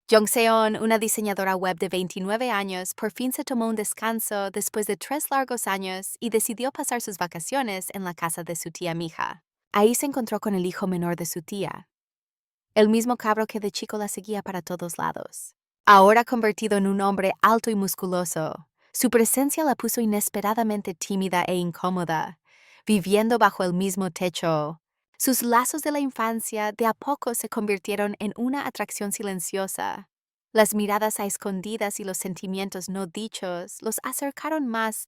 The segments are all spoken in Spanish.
Jung Seon, una diseñadora web de 29 años, por fin se tomó un descanso después de 3 largos años y decidió pasar sus vacaciones en la casa de su tía Mija. Ahí se encontró con el hijo menor de su tía, el mismo cabro que de chico la seguía para todos lados. Ahora convertido en un hombre alto y musculoso, su presencia la puso inesperadamente tímida e incómoda, viviendo bajo el mismo techo. Sus lazos de la infancia de a poco se convirtieron en una atracción silenciosa. Las miradas a escondidas y los sentimientos no dichos los acercaron más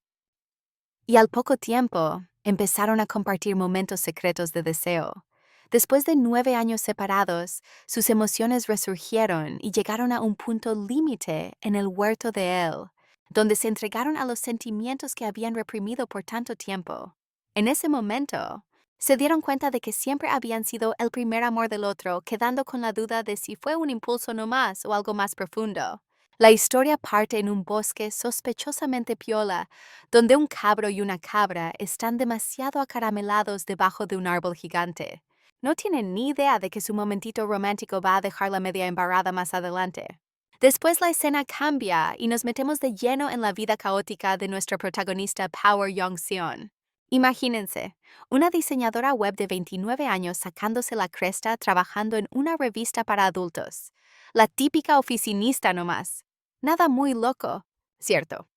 y al poco tiempo empezaron a compartir momentos secretos de deseo. Después de 9 años separados, sus emociones resurgieron y llegaron a un punto límite en el huerto de él, donde se entregaron a los sentimientos que habían reprimido por tanto tiempo. En ese momento, se dieron cuenta de que siempre habían sido el primer amor del otro, quedando con la duda de si fue un impulso nomás o algo más profundo. La historia parte en un bosque sospechosamente piola, donde un cabro y una cabra están demasiado acaramelados debajo de un árbol gigante. No tienen ni idea de que su momentito romántico va a dejarla media embarrada más adelante. Después la escena cambia y nos metemos de lleno en la vida caótica de nuestra protagonista Power Young-seon. Imagínense, una diseñadora web de 29 años sacándose la cresta trabajando en una revista para adultos. La típica oficinista nomás. Nada muy loco, ¿cierto?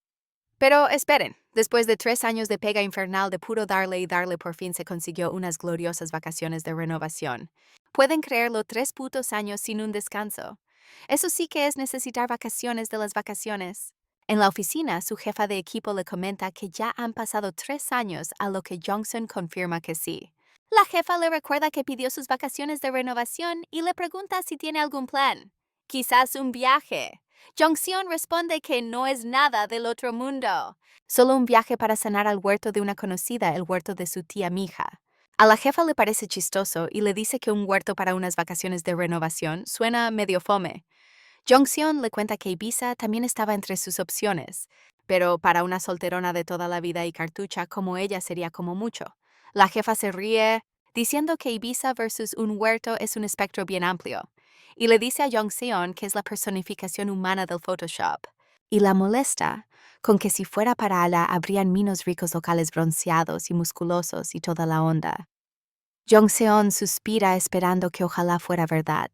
Pero esperen, después de 3 años de pega infernal de puro darle y darle, por fin se consiguió unas gloriosas vacaciones de renovación. Pueden creerlo, 3 putos años sin un descanso. Eso sí que es necesitar vacaciones de las vacaciones. En la oficina, su jefa de equipo le comenta que ya han pasado 3 años, a lo que Jongsun confirma que sí. La jefa le recuerda que pidió sus vacaciones de renovación y le pregunta si tiene algún plan. Quizás un viaje. Jongseon responde que no es nada del otro mundo. Solo un viaje para sanar al huerto de una conocida, el huerto de su tía Mija. A la jefa le parece chistoso y le dice que un huerto para unas vacaciones de renovación suena medio fome. Jongseon le cuenta que Ibiza también estaba entre sus opciones, pero para una solterona de toda la vida y cartucha como ella sería como mucho. La jefa se ríe, diciendo que Ibiza versus un huerto es un espectro bien amplio, y le dice a Jongseon que es la personificación humana del Photoshop, y la molesta con que si fuera para Ala habrían minos ricos locales bronceados y musculosos y toda la onda. Jongseon suspira esperando que ojalá fuera verdad.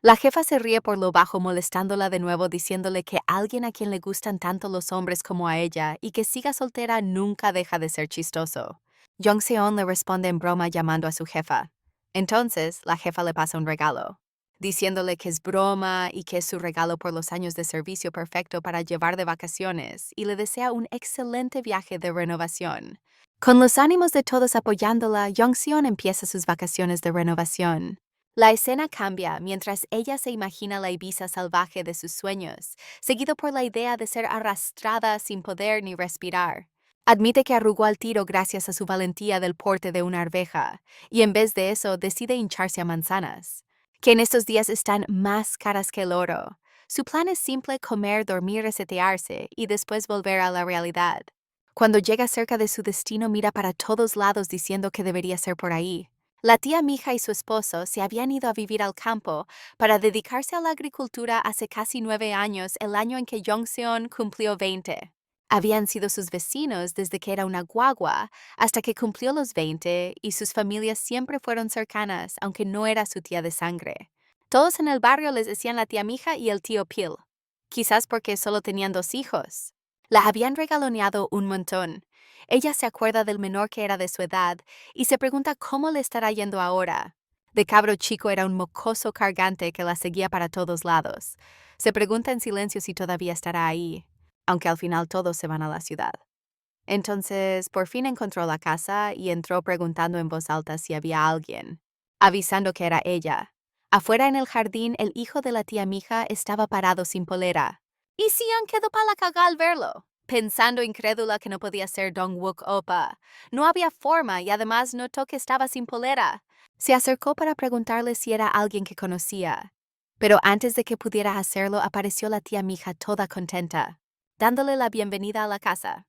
La jefa se ríe por lo bajo, molestándola de nuevo, diciéndole que alguien a quien le gustan tanto los hombres como a ella y que siga soltera nunca deja de ser chistoso. Jongseon le responde en broma llamando a su jefa. Entonces, la jefa le pasa un regalo, diciéndole que es broma y que es su regalo por los años de servicio perfecto para llevar de vacaciones, y le desea un excelente viaje de renovación. Con los ánimos de todos apoyándola, Jongseon empieza sus vacaciones de renovación. La escena cambia mientras ella se imagina la Ibiza salvaje de sus sueños, seguido por la idea de ser arrastrada sin poder ni respirar. Admite que arrugó al tiro gracias a su valentía del porte de una arveja, y en vez de eso decide hincharse a manzanas, que en estos días están más caras que el oro. Su plan es simple: comer, dormir, resetearse y después volver a la realidad. Cuando llega cerca de su destino, mira para todos lados diciendo que debería ser por ahí. La tía Mija y su esposo se habían ido a vivir al campo para dedicarse a la agricultura hace casi 9 años, el año en que Jongseon cumplió 20. Habían sido sus vecinos desde que era una guagua hasta que cumplió los 20, y sus familias siempre fueron cercanas, aunque no era su tía de sangre. Todos en el barrio les decían la tía Mija y el tío Pil, quizás porque solo tenían 2 hijos. La habían regaloneado un montón. Ella se acuerda del menor que era de su edad y se pregunta cómo le estará yendo ahora. De cabro chico era un mocoso cargante que la seguía para todos lados. Se pregunta en silencio si todavía estará ahí, aunque al final todos se van a la ciudad. Entonces, por fin encontró la casa y entró preguntando en voz alta si había alguien, avisando que era ella. Afuera en el jardín, el hijo de la tía Mija estaba parado sin polera. Y Sion quedó para la caga al verlo, pensando incrédula que no podía ser Dongwook Opa. No había forma y además notó que estaba sin polera. Se acercó para preguntarle si era alguien que conocía. Pero antes de que pudiera hacerlo, apareció la tía Mija toda contenta, dándole la bienvenida a la casa.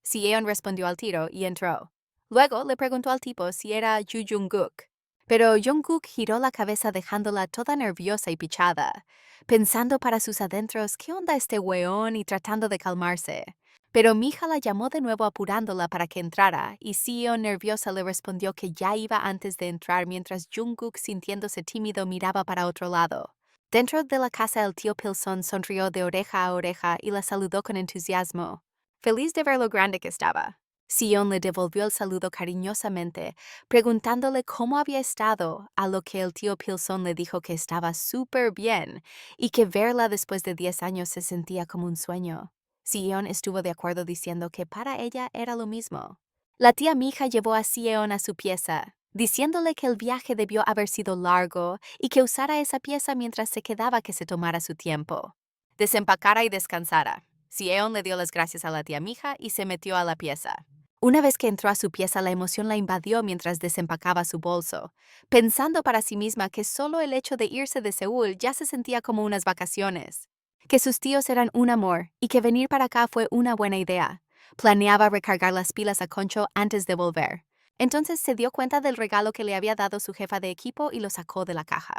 Sieon respondió al tiro y entró. Luego le preguntó al tipo si era Yu Jung-guk, pero Jungkook giró la cabeza dejándola toda nerviosa y pichada, pensando para sus adentros qué onda este weón y tratando de calmarse. Pero Mija la llamó de nuevo apurándola para que entrara, y Seo nerviosa le respondió que ya iba antes de entrar mientras Jungkook sintiéndose tímido miraba para otro lado. Dentro de la casa el tío Pilson sonrió de oreja a oreja y la saludó con entusiasmo, feliz de ver lo grande que estaba. Sion le devolvió el saludo cariñosamente, preguntándole cómo había estado, a lo que el tío Pilson le dijo que estaba súper bien y que verla después de 10 años se sentía como un sueño. Sion estuvo de acuerdo diciendo que para ella era lo mismo. La tía Mija llevó a Sion a su pieza, diciéndole que el viaje debió haber sido largo y que usara esa pieza mientras se quedaba que se tomara su tiempo. Desempacara y descansara. Sion le dio las gracias a la tía Mija y se metió a la pieza. Una vez que entró a su pieza, la emoción la invadió mientras desempacaba su bolso, pensando para sí misma que solo el hecho de irse de Seúl ya se sentía como unas vacaciones, que sus tíos eran un amor y que venir para acá fue una buena idea. Planeaba recargar las pilas a Concho antes de volver. Entonces se dio cuenta del regalo que le había dado su jefa de equipo y lo sacó de la caja.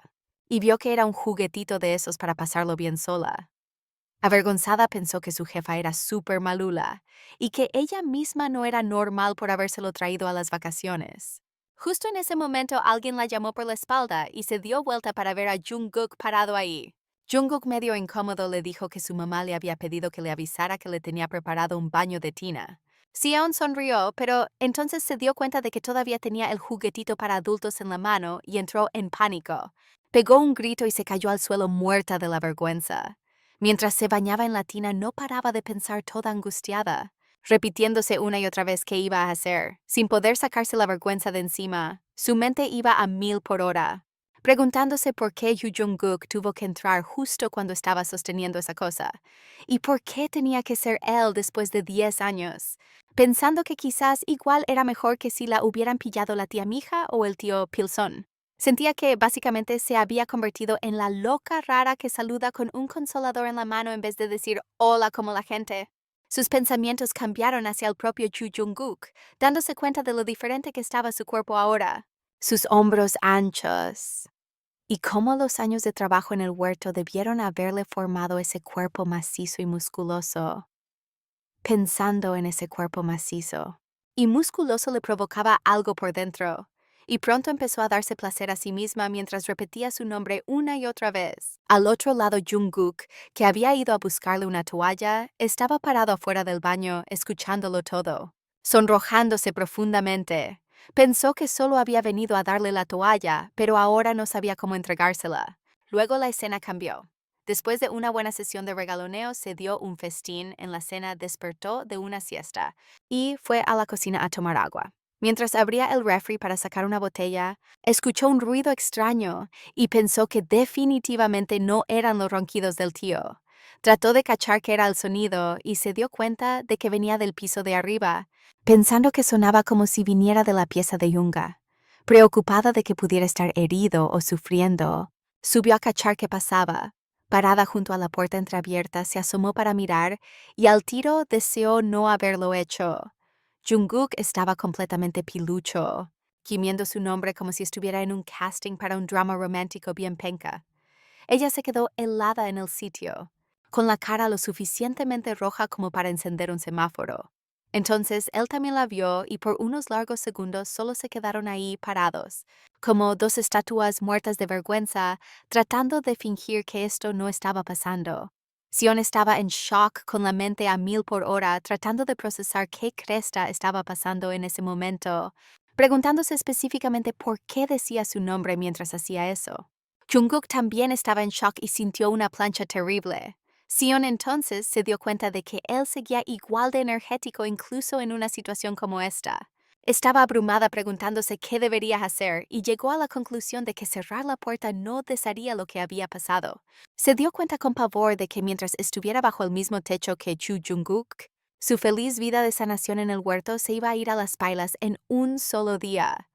Y vio que era un juguetito de esos para pasarlo bien sola. Avergonzada pensó que su jefa era súper malula y que ella misma no era normal por habérselo traído a las vacaciones. Justo en ese momento alguien la llamó por la espalda y se dio vuelta para ver a Jungkook parado ahí. Jungkook medio incómodo le dijo que su mamá le había pedido que le avisara que le tenía preparado un baño de tina. Sion sonrió, pero entonces se dio cuenta de que todavía tenía el juguetito para adultos en la mano y entró en pánico. Pegó un grito y se cayó al suelo muerta de la vergüenza. Mientras se bañaba en la tina no paraba de pensar toda angustiada, repitiéndose una y otra vez qué iba a hacer. Sin poder sacarse la vergüenza de encima, su mente iba a 1000 por hora, preguntándose por qué Yoo Jung-guk tuvo que entrar justo cuando estaba sosteniendo esa cosa, y por qué tenía que ser él después de 10 años, pensando que quizás igual era mejor que si la hubieran pillado la tía Mija o el tío Pilson. Sentía que básicamente se había convertido en la loca rara que saluda con un consolador en la mano en vez de decir hola como la gente. Sus pensamientos cambiaron hacia el propio Chu Jung-guk, dándose cuenta de lo diferente que estaba su cuerpo ahora. Sus hombros anchos. Y cómo los años de trabajo en el huerto debieron haberle formado ese cuerpo macizo y musculoso. Pensando en ese cuerpo macizo y musculoso le provocaba algo por dentro, y pronto empezó a darse placer a sí misma mientras repetía su nombre una y otra vez. Al otro lado Jungkook, que había ido a buscarle una toalla, estaba parado afuera del baño, escuchándolo todo. Sonrojándose profundamente, pensó que solo había venido a darle la toalla, pero ahora no sabía cómo entregársela. Luego la escena cambió. Después de una buena sesión de regaloneo, se dio un festín en la cena, despertó de una siesta y fue a la cocina a tomar agua. Mientras abría el refri para sacar una botella, escuchó un ruido extraño y pensó que definitivamente no eran los ronquidos del tío. Trató de cachar qué era el sonido y se dio cuenta de que venía del piso de arriba, pensando que sonaba como si viniera de la pieza de Yunga. Preocupada de que pudiera estar herido o sufriendo, subió a cachar qué pasaba. Parada junto a la puerta entreabierta, se asomó para mirar y al tiro deseó no haberlo hecho. Jungkook estaba completamente pilucho, gimiendo su nombre como si estuviera en un casting para un drama romántico bien penca. Ella se quedó helada en el sitio, con la cara lo suficientemente roja como para encender un semáforo. Entonces él también la vio y por unos largos segundos solo se quedaron ahí parados, como dos estatuas muertas de vergüenza, tratando de fingir que esto no estaba pasando. Sion estaba en shock con la mente a 1000 por hora, tratando de procesar qué cresta estaba pasando en ese momento, preguntándose específicamente por qué decía su nombre mientras hacía eso. Jungkook también estaba en shock y sintió una plancha terrible. Sion entonces se dio cuenta de que él seguía igual de energético incluso en una situación como esta. Estaba abrumada preguntándose qué debería hacer y llegó a la conclusión de que cerrar la puerta no desharía lo que había pasado. Se dio cuenta con pavor de que mientras estuviera bajo el mismo techo que Chu Jungkook, su feliz vida de sanación en el huerto se iba a ir a las pailas en un solo día.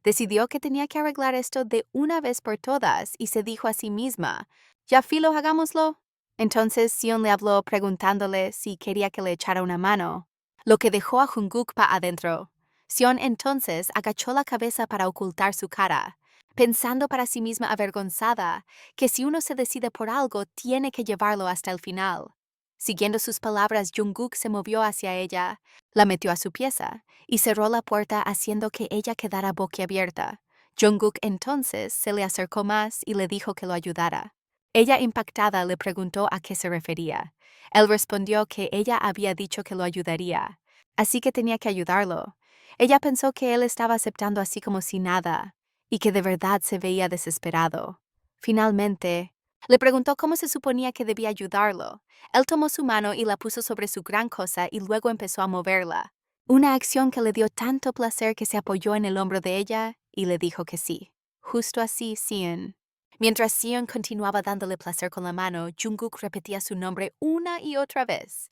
Decidió que tenía que arreglar esto de una vez por todas y se dijo a sí misma, «¿Ya filo, hagámoslo?» Entonces Sion le habló preguntándole si quería que le echara una mano, lo que dejó a Jungkook pa adentro. Sion entonces agachó la cabeza para ocultar su cara, pensando para sí misma avergonzada que si uno se decide por algo, tiene que llevarlo hasta el final. Siguiendo sus palabras, Jungkook se movió hacia ella, la metió a su pieza y cerró la puerta haciendo que ella quedara boquiabierta. Jungkook entonces se le acercó más y le dijo que lo ayudara. Ella, impactada, le preguntó a qué se refería. Él respondió que ella había dicho que lo ayudaría, así que tenía que ayudarlo. Ella pensó que él estaba aceptando así como si nada, y que de verdad se veía desesperado. Finalmente, le preguntó cómo se suponía que debía ayudarlo. Él tomó su mano y la puso sobre su gran cosa y luego empezó a moverla. Una acción que le dio tanto placer que se apoyó en el hombro de ella y le dijo que sí. Justo así, Sion. Mientras Sion continuaba dándole placer con la mano, Jungkook repetía su nombre una y otra vez.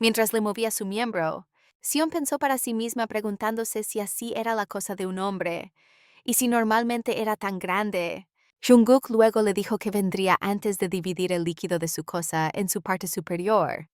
Mientras le movía su miembro, Sion pensó para sí misma preguntándose si así era la cosa de un hombre, y si normalmente era tan grande. Jungkook luego le dijo que vendría antes de dividir el líquido de su cosa en su parte superior,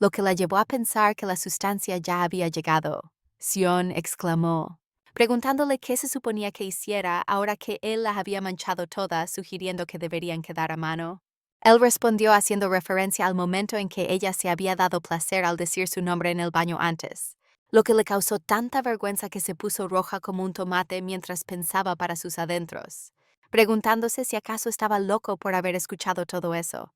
lo que la llevó a pensar que la sustancia ya había llegado. Sion exclamó, preguntándole qué se suponía que hiciera ahora que él la había manchado toda, sugiriendo que deberían quedar a mano. Él respondió haciendo referencia al momento en que ella se había dado placer al decir su nombre en el baño antes, lo que le causó tanta vergüenza que se puso roja como un tomate mientras pensaba para sus adentros, preguntándose si acaso estaba loco por haber escuchado todo eso.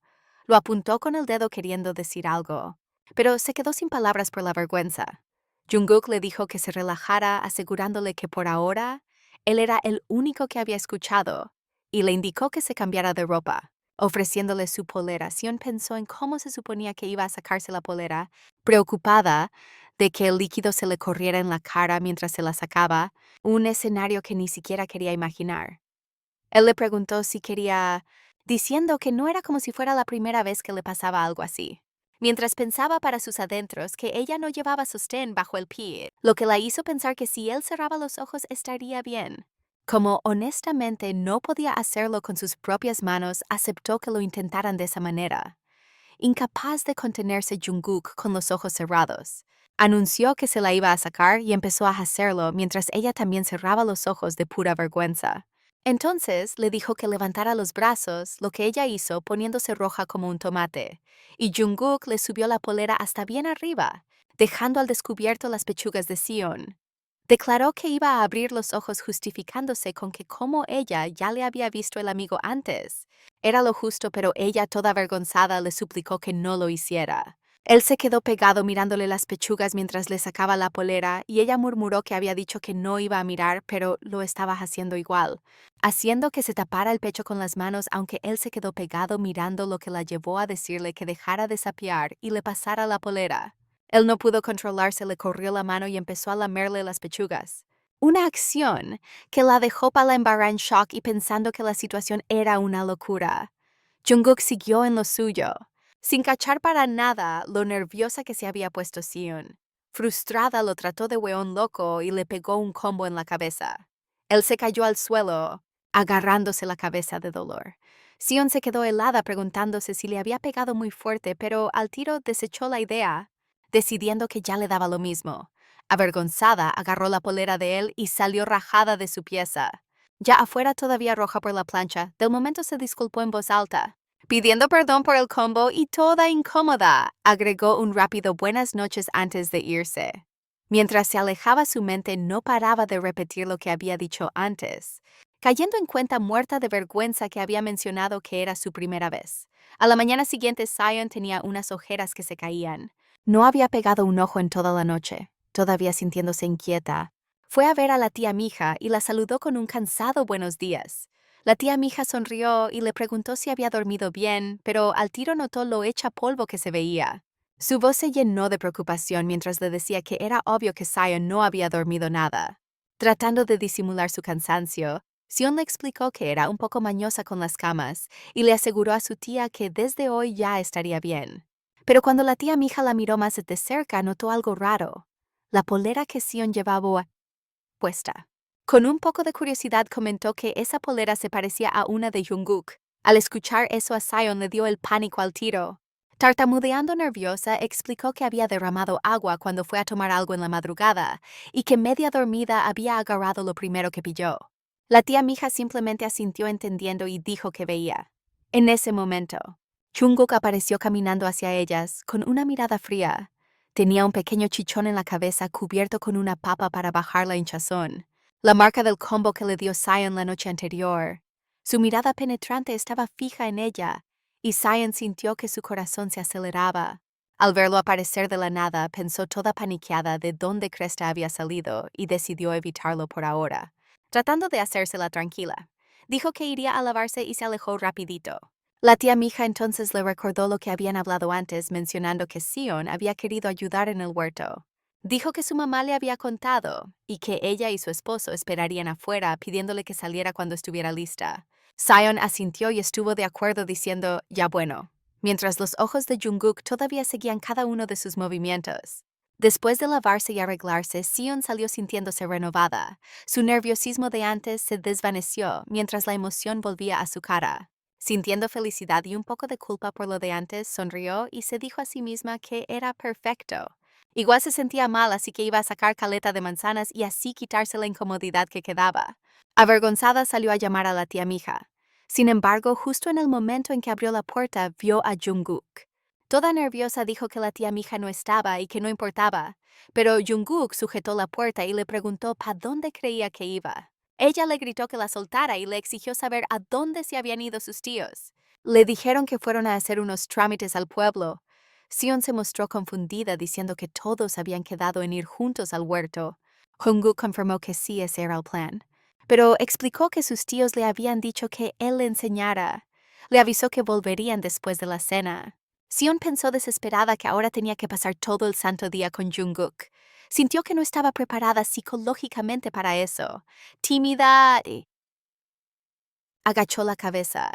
Lo apuntó con el dedo queriendo decir algo, pero se quedó sin palabras por la vergüenza. Jungkook le dijo que se relajara, asegurándole que por ahora él era el único que había escuchado, y le indicó que se cambiara de ropa. Ofreciéndole su polera, Sion pensó en cómo se suponía que iba a sacarse la polera, preocupada de que el líquido se le corriera en la cara mientras se la sacaba, un escenario que ni siquiera quería imaginar. Él le preguntó si quería, diciendo que no era como si fuera la primera vez que le pasaba algo así, mientras pensaba para sus adentros que ella no llevaba sostén bajo el pie, lo que la hizo pensar que si él cerraba los ojos estaría bien. Como honestamente no podía hacerlo con sus propias manos, aceptó que lo intentaran de esa manera. Incapaz de contenerse, Jungkook, con los ojos cerrados, anunció que se la iba a sacar y empezó a hacerlo mientras ella también cerraba los ojos de pura vergüenza. Entonces le dijo que levantara los brazos, lo que ella hizo poniéndose roja como un tomate, y Jungkook le subió la polera hasta bien arriba, dejando al descubierto las pechugas de Sion. Declaró que iba a abrir los ojos justificándose con que como ella ya le había visto el amigo antes, era lo justo, pero ella toda avergonzada le suplicó que no lo hiciera. Él se quedó pegado mirándole las pechugas mientras le sacaba la polera y ella murmuró que había dicho que no iba a mirar, pero lo estaba haciendo igual, haciendo que se tapara el pecho con las manos, aunque él se quedó pegado mirando, lo que la llevó a decirle que dejara de sapear y le pasara la polera. Él no pudo controlarse, le corrió la mano y empezó a lamerle las pechugas. Una acción que la dejó para la embarrada en shock y pensando que la situación era una locura. Jungkook siguió en lo suyo, sin cachar para nada lo nerviosa que se había puesto Sion. Frustrada, lo trató de weón loco y le pegó un combo en la cabeza. Él se cayó al suelo, agarrándose la cabeza de dolor. Sion se quedó helada preguntándose si le había pegado muy fuerte, pero al tiro desechó la idea, decidiendo que ya le daba lo mismo. Avergonzada, agarró la polera de él y salió rajada de su pieza. Ya afuera, todavía roja por la plancha, del momento se disculpó en voz alta, pidiendo perdón por el combo y toda incómoda, agregó un rápido buenas noches antes de irse. Mientras se alejaba, su mente no paraba de repetir lo que había dicho antes, cayendo en cuenta muerta de vergüenza que había mencionado que era su primera vez. A la mañana siguiente, Sion tenía unas ojeras que se caían. No había pegado un ojo en toda la noche, todavía sintiéndose inquieta. Fue a ver a la tía Mija y la saludó con un cansado buenos días. La tía Mija sonrió y le preguntó si había dormido bien, pero al tiro notó lo hecha polvo que se veía. Su voz se llenó de preocupación mientras le decía que era obvio que Sion no había dormido nada. Tratando de disimular su cansancio, Sion le explicó que era un poco mañosa con las camas y le aseguró a su tía que desde hoy ya estaría bien. Pero cuando la tía Mija la miró más de cerca, notó algo raro. La polera que Sion llevaba puesta. Con un poco de curiosidad comentó que esa polera se parecía a una de Jungkook. Al escuchar eso, a Sion le dio el pánico al tiro. Tartamudeando nerviosa, explicó que había derramado agua cuando fue a tomar algo en la madrugada y que media dormida había agarrado lo primero que pilló. La tía Mija simplemente asintió entendiendo y dijo que veía. En ese momento, Jungkook apareció caminando hacia ellas con una mirada fría. Tenía un pequeño chichón en la cabeza cubierto con una papa para bajar la hinchazón, la marca del combo que le dio Sion la noche anterior. Su mirada penetrante estaba fija en ella, y Sion sintió que su corazón se aceleraba. Al verlo aparecer de la nada, pensó toda paniqueada de dónde cresta había salido y decidió evitarlo por ahora, tratando de hacérsela tranquila. Dijo que iría a lavarse y se alejó rapidito. La tía Mija entonces le recordó lo que habían hablado antes, mencionando que Sion había querido ayudar en el huerto. Dijo que su mamá le había contado y que ella y su esposo esperarían afuera pidiéndole que saliera cuando estuviera lista. Sion asintió y estuvo de acuerdo diciendo, ya bueno, mientras los ojos de Jungkook todavía seguían cada uno de sus movimientos. Después de lavarse y arreglarse, Sion salió sintiéndose renovada. Su nerviosismo de antes se desvaneció mientras la emoción volvía a su cara. Sintiendo felicidad y un poco de culpa por lo de antes, sonrió y se dijo a sí misma que era perfecto. Igual se sentía mal, así que iba a sacar caleta de manzanas y así quitarse la incomodidad que quedaba. Avergonzada salió a llamar a la tía Mija. Sin embargo, justo en el momento en que abrió la puerta, vio a Jungkook. Toda nerviosa dijo que la tía Mija no estaba y que no importaba, pero Jungkook sujetó la puerta y le preguntó ¿pa dónde creía que iba? Ella le gritó que la soltara y le exigió saber a dónde se habían ido sus tíos. Le dijeron que fueron a hacer unos trámites al pueblo. Sion se mostró confundida diciendo que todos habían quedado en ir juntos al huerto. Jungkook confirmó que sí, ese era el plan, pero explicó que sus tíos le habían dicho que él le enseñara. Le avisó que volverían después de la cena. Sion pensó desesperada que ahora tenía que pasar todo el santo día con Jungkook. Sintió que no estaba preparada psicológicamente para eso. Tímida y agachó la cabeza.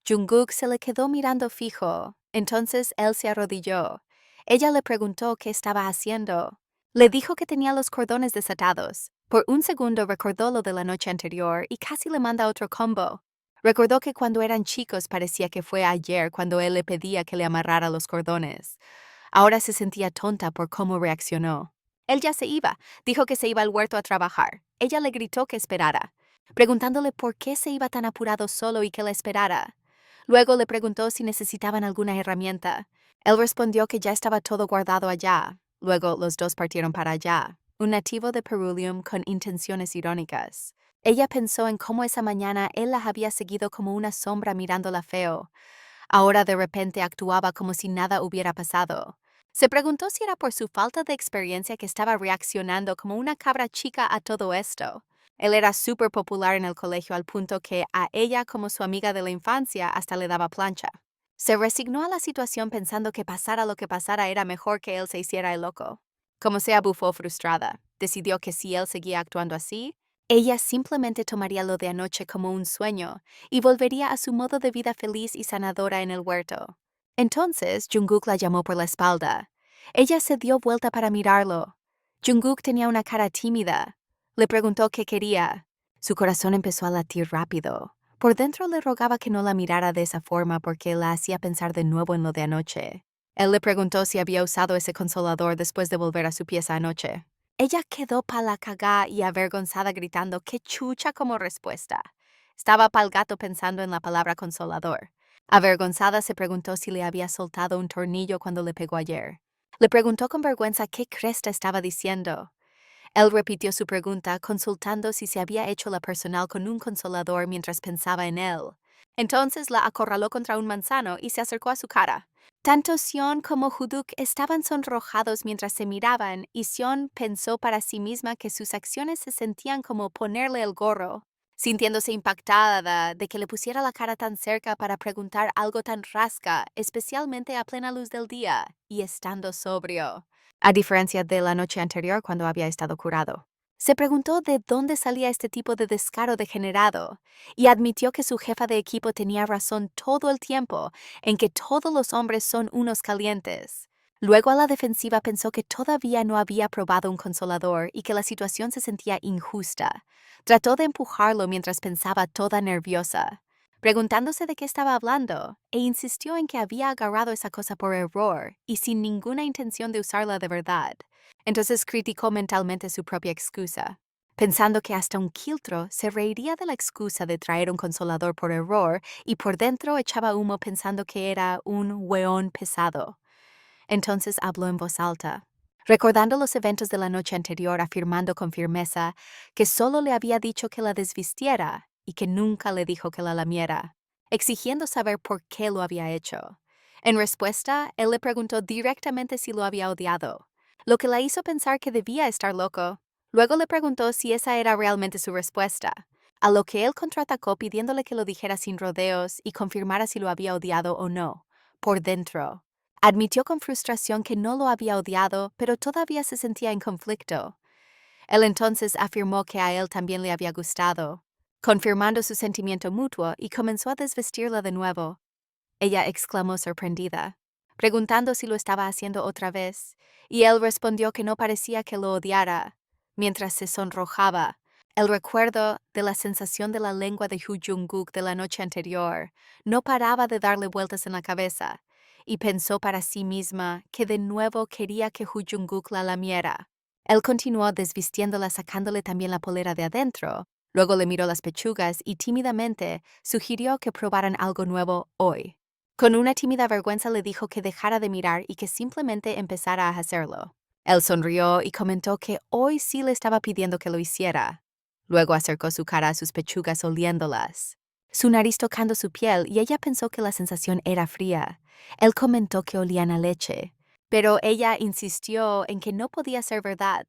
Jungkook se le quedó mirando fijo. Entonces él se arrodilló. Ella le preguntó qué estaba haciendo. Le dijo que tenía los cordones desatados. Por un segundo recordó lo de la noche anterior y casi le manda otro combo. Recordó que cuando eran chicos parecía que fue ayer cuando él le pedía que le amarrara los cordones. Ahora se sentía tonta por cómo reaccionó. Él ya se iba. Dijo que se iba al huerto a trabajar. Ella le gritó que esperara, preguntándole por qué se iba tan apurado solo y que la esperara. Luego le preguntó si necesitaban alguna herramienta. Él respondió que ya estaba todo guardado allá. Luego los dos partieron para allá, un nativo de Perulium con intenciones irónicas. Ella pensó en cómo esa mañana él la había seguido como una sombra mirándola feo. Ahora de repente actuaba como si nada hubiera pasado. Se preguntó si era por su falta de experiencia que estaba reaccionando como una cabra chica a todo esto. Él era súper popular en el colegio al punto que a ella como su amiga de la infancia hasta le daba plancha. Se resignó a la situación pensando que pasara lo que pasara era mejor que él se hiciera el loco. Como se abufó frustrada, decidió que si él seguía actuando así, ella simplemente tomaría lo de anoche como un sueño y volvería a su modo de vida feliz y sanadora en el huerto. Entonces Jungkook la llamó por la espalda. Ella se dio vuelta para mirarlo. Jungkook tenía una cara tímida. Le preguntó qué quería. Su corazón empezó a latir rápido. Por dentro le rogaba que no la mirara de esa forma porque la hacía pensar de nuevo en lo de anoche. Él le preguntó si había usado ese consolador después de volver a su pieza anoche. Ella quedó pa' la cagá y avergonzada gritando ¡qué chucha! Como respuesta. Estaba pa'l gato pensando en la palabra consolador. Avergonzada se preguntó si le había soltado un tornillo cuando le pegó ayer. Le preguntó con vergüenza qué cresta estaba diciendo. Él repitió su pregunta, consultando si se había hecho la personal con un consolador mientras pensaba en él. Entonces la acorraló contra un manzano y se acercó a su cara. Tanto Sion como Jungkook estaban sonrojados mientras se miraban, y Sion pensó para sí misma que sus acciones se sentían como ponerle el gorro, sintiéndose impactada de que le pusiera la cara tan cerca para preguntar algo tan rasca, especialmente a plena luz del día, y estando sobrio, a diferencia de la noche anterior cuando había estado curado. Se preguntó de dónde salía este tipo de descaro degenerado, y admitió que su jefa de equipo tenía razón todo el tiempo en que todos los hombres son unos calientes. Luego a la defensiva pensó que todavía no había probado un consolador y que la situación se sentía injusta. Trató de empujarlo mientras pensaba toda nerviosa, preguntándose de qué estaba hablando, e insistió en que había agarrado esa cosa por error y sin ninguna intención de usarla de verdad. Entonces criticó mentalmente su propia excusa. pensando que hasta un quiltro se reiría de la excusa de traer un consolador por error y por dentro echaba humo pensando que era un hueón pesado. Entonces habló en voz alta, recordando los eventos de la noche anterior, afirmando con firmeza que solo le había dicho que la desvistiera y que nunca le dijo que la lamiera, exigiendo saber por qué lo había hecho. En respuesta, él le preguntó directamente si lo había odiado, lo que la hizo pensar que debía estar loco. Luego le preguntó si esa era realmente su respuesta, a lo que él contraatacó pidiéndole que lo dijera sin rodeos y confirmara si lo había odiado o no, por dentro. Admitió con frustración que no lo había odiado, pero todavía se sentía en conflicto. Él entonces afirmó que a él también le había gustado, confirmando su sentimiento mutuo, y comenzó a desvestirla de nuevo. Ella exclamó sorprendida, preguntando si lo estaba haciendo otra vez, y él respondió que no parecía que lo odiara, mientras se sonrojaba. El recuerdo de la sensación de la lengua de Hu Jung-guk de la noche anterior no paraba de darle vueltas en la cabeza, y pensó para sí misma que de nuevo quería que Hu Jung-guk la lamiera. Él continuó desvistiéndola, sacándole también la polera de adentro. Luego le miró las pechugas y tímidamente sugirió que probaran algo nuevo hoy. Con una tímida vergüenza le dijo que dejara de mirar y que simplemente empezara a hacerlo. Él sonrió y comentó que hoy sí le estaba pidiendo que lo hiciera. Luego acercó su cara a sus pechugas oliéndolas, su nariz tocando su piel, y ella pensó que la sensación era fría. Él comentó que olían a leche, pero ella insistió en que no podía ser verdad.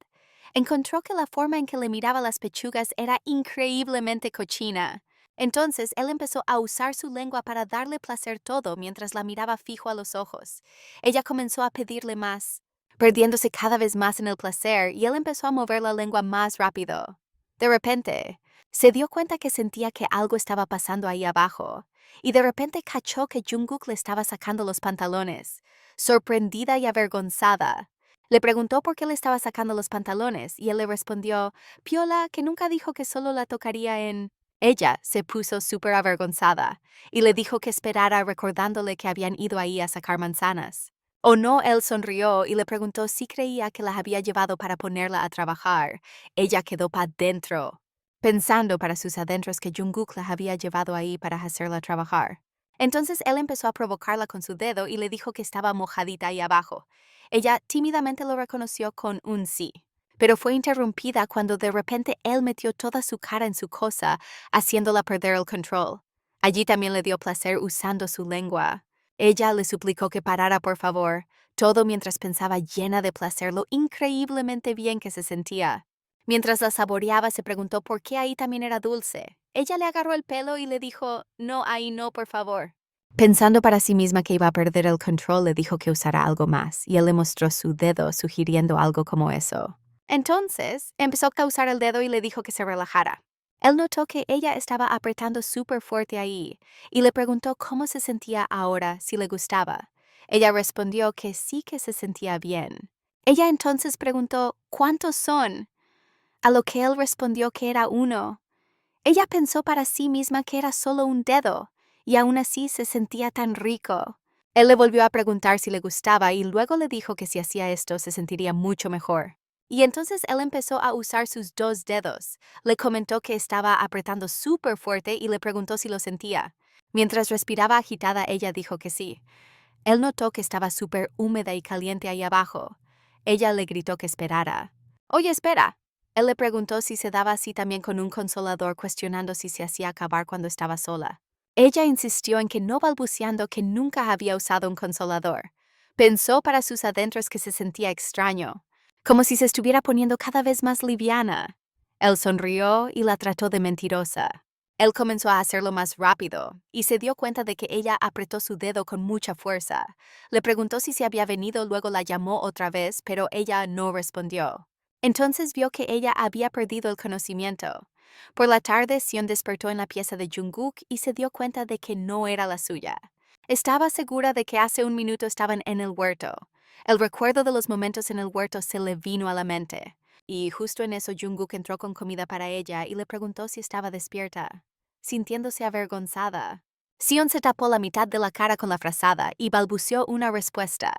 Encontró que la forma en que le miraba las pechugas era increíblemente cochina. Entonces él empezó a usar su lengua para darle placer todo mientras la miraba fijo a los ojos. Ella comenzó a pedirle más, perdiéndose cada vez más en el placer, y él empezó a mover la lengua más rápido. De repente, se dio cuenta que sentía que algo estaba pasando ahí abajo, y de repente cachó que Jungkook le estaba sacando los pantalones. Sorprendida y avergonzada, le preguntó por qué le estaba sacando los pantalones, y él le respondió, Piola, que nunca dijo que solo la tocaría en... Ella se puso súper avergonzada y le dijo que esperara, recordándole que habían ido ahí a sacar manzanas. O no, él sonrió y le preguntó si creía que la había llevado para ponerla a trabajar. Ella quedó pa' dentro, pensando para sus adentros que Jungkook la había llevado ahí para hacerla trabajar. Entonces él empezó a provocarla con su dedo y le dijo que estaba mojadita ahí abajo. Ella tímidamente lo reconoció con un sí, pero fue interrumpida cuando de repente él metió toda su cara en su cosa, haciéndola perder el control. Allí también le dio placer usando su lengua. Ella le suplicó que parara, por favor, todo mientras pensaba llena de placer lo increíblemente bien que se sentía. Mientras la saboreaba, se preguntó por qué ahí también era dulce. Ella le agarró el pelo y le dijo, no, ahí no, por favor. Pensando para sí misma que iba a perder el control, le dijo que usara algo más, y él le mostró su dedo sugiriendo algo como eso. Entonces, empezó a usar el dedo y le dijo que se relajara. Él notó que ella estaba apretando súper fuerte ahí, y le preguntó cómo se sentía ahora, si le gustaba. Ella respondió que sí, que se sentía bien. Ella entonces preguntó, ¿cuántos son? A lo que él respondió que era uno. Ella pensó para sí misma que era solo un dedo, y aún así se sentía tan rico. Él le volvió a preguntar si le gustaba y luego le dijo que si hacía esto se sentiría mucho mejor. Y entonces él empezó a usar sus dos dedos. Le comentó que estaba apretando súper fuerte y le preguntó si lo sentía. Mientras respiraba agitada, ella dijo que sí. Él notó que estaba súper húmeda y caliente ahí abajo. Ella le gritó que esperara. Oye, espera. Él le preguntó si se daba así también con un consolador, cuestionando si se hacía acabar cuando estaba sola. Ella insistió en que no, balbuceando que nunca había usado un consolador. Pensó para sus adentros que se sentía extraño, como si se estuviera poniendo cada vez más liviana. Él sonrió y la trató de mentirosa. Él comenzó a hacerlo más rápido y se dio cuenta de que ella apretó su dedo con mucha fuerza. Le preguntó si se había venido, luego la llamó otra vez, pero ella no respondió. Entonces vio que ella había perdido el conocimiento. Por la tarde, Sion despertó en la pieza de Jungkook y se dio cuenta de que no era la suya. Estaba segura de que hace un minuto estaban en el huerto. El recuerdo de los momentos en el huerto se le vino a la mente. Y justo en eso Jungkook entró con comida para ella y le preguntó si estaba despierta, sintiéndose avergonzada. Sion se tapó la mitad de la cara con la frazada y balbuceó una respuesta.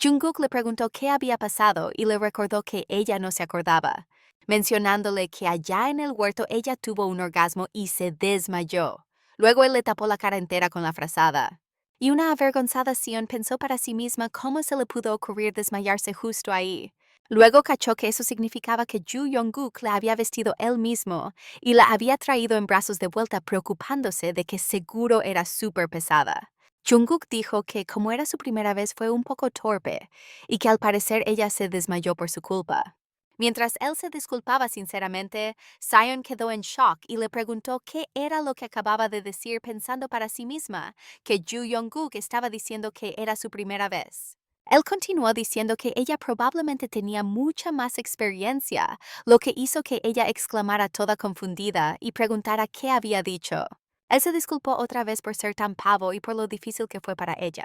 Jungkook le preguntó qué había pasado y le recordó que ella no se acordaba. mencionándole que allá en el huerto ella tuvo un orgasmo y se desmayó. Luego él le tapó la cara entera con la frazada. Y una avergonzada Sion pensó para sí misma cómo se le pudo ocurrir desmayarse justo ahí. Luego cachó que eso significaba que Ju Yong-guk la había vestido él mismo y la había traído en brazos de vuelta preocupándose de que seguro era súper pesada. Jungkook dijo que como era su primera vez fue un poco torpe y que al parecer ella se desmayó por su culpa. Mientras él se disculpaba sinceramente, Sion quedó en shock y le preguntó qué era lo que acababa de decir pensando para sí misma, que Ju Yong-guk estaba diciendo que era su primera vez. Él continuó diciendo que ella probablemente tenía mucha más experiencia, lo que hizo que ella exclamara toda confundida y preguntara qué había dicho. Él se disculpó otra vez por ser tan pavo y por lo difícil que fue para ella.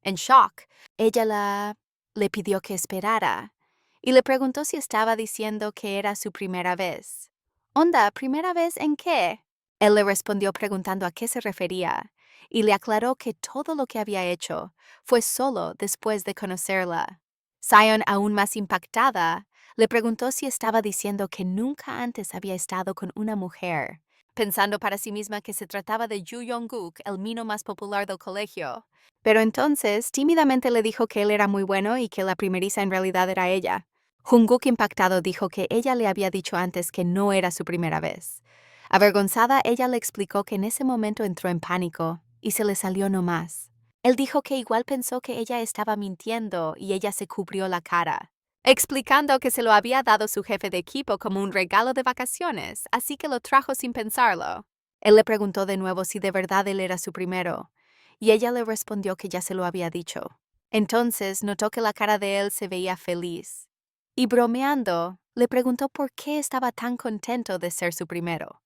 En shock, ella le pidió que esperara y le preguntó si estaba diciendo que era su primera vez. ¿Onda, primera vez en qué? Él le respondió preguntando a qué se refería y le aclaró que todo lo que había hecho fue solo después de conocerla. Sion, aún más impactada, le preguntó si estaba diciendo que nunca antes había estado con una mujer, pensando para sí misma que se trataba de Ju Yong-guk, el mino más popular del colegio. Pero entonces tímidamente le dijo que él era muy bueno y que la primeriza en realidad era ella. Jungkook impactado dijo que ella le había dicho antes que no era su primera vez. Avergonzada, ella le explicó que en ese momento entró en pánico y se le salió no más. Él dijo que igual pensó que ella estaba mintiendo y ella se cubrió la cara, explicando que se lo había dado su jefe de equipo como un regalo de vacaciones, así que lo trajo sin pensarlo. Él le preguntó de nuevo si de verdad él era su primero, y ella le respondió que ya se lo había dicho. Entonces notó que la cara de él se veía feliz. Y bromeando, le preguntó por qué estaba tan contento de ser su primero.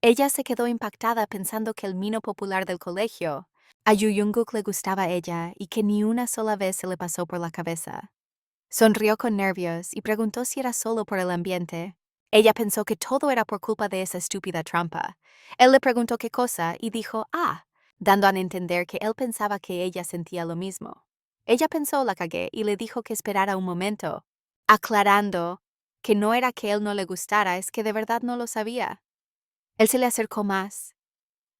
Ella se quedó impactada pensando que el mino popular del colegio, a Yu Jungkook le gustaba a ella y que ni una sola vez se le pasó por la cabeza. Sonrió con nervios y preguntó si era solo por el ambiente. Ella pensó que todo era por culpa de esa estúpida trampa. Él le preguntó qué cosa y dijo, dando a entender que él pensaba que ella sentía lo mismo. Ella pensó la cagué y le dijo que esperara un momento, aclarando que no era que él no le gustara, es que de verdad no lo sabía. Él se le acercó más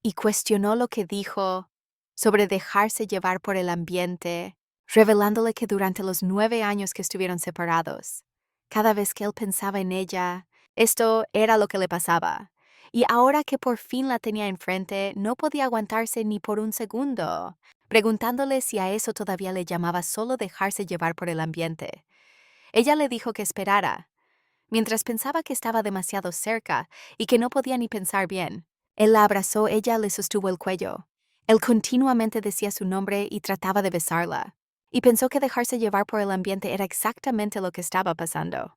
y cuestionó lo que dijo sobre dejarse llevar por el ambiente, revelándole que durante los 9 años que estuvieron separados, cada vez que él pensaba en ella, esto era lo que le pasaba. Y ahora que por fin la tenía enfrente, no podía aguantarse ni por un segundo, preguntándole si a eso todavía le llamaba solo dejarse llevar por el ambiente. Ella le dijo que esperara, mientras pensaba que estaba demasiado cerca y que no podía ni pensar bien. Él la abrazó, ella le sostuvo el cuello. Él continuamente decía su nombre y trataba de besarla, y pensó que dejarse llevar por el ambiente era exactamente lo que estaba pasando.